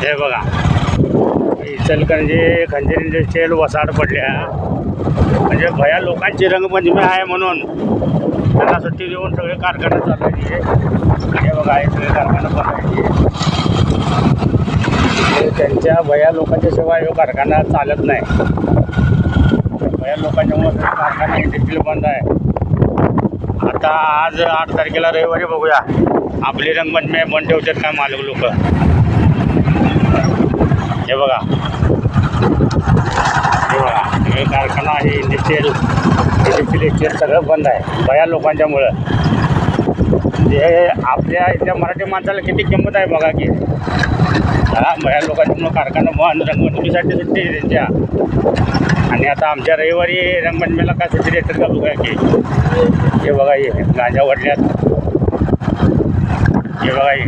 हे बघा इचलकरंजी खंजीर इंडस्ट्रियल वसाहत पडल्या म्हणजे भया लोकांची रंगपंचमी आहे म्हणून त्यांना सुट्टी देऊन सगळे कारखाने चालवायचे. हे बघा हे सगळे कारखाने बनवायचे. त्यांच्या भया लोकांच्या शिवाय हा कारखाना चालत नाही. भया लोकांच्यामुळे कारखाना देखील बंद आहे. आता आज 8 तारखेला रविवारी बघूया आपली रंगपंचमी बंद ठेवतात काय मालक लोक. हे बघा हे कारखाना आहे इंडस्ट्रियल सगळं बंद आहे भया लोकांच्यामुळं. हे आपल्या इथल्या मराठी माणसाला किती किंमत आहे बघा की. भया लोकांच्यामुळं कारखाना बंद रंगपंचमीसाठी सुट्टी त्यांच्या. आणि आता आमच्या रविवारी रंगपंचमीला काय सुट्टी देतात का बघा की. हे बघा हे गांजा वाढल्यात. हे बघा हे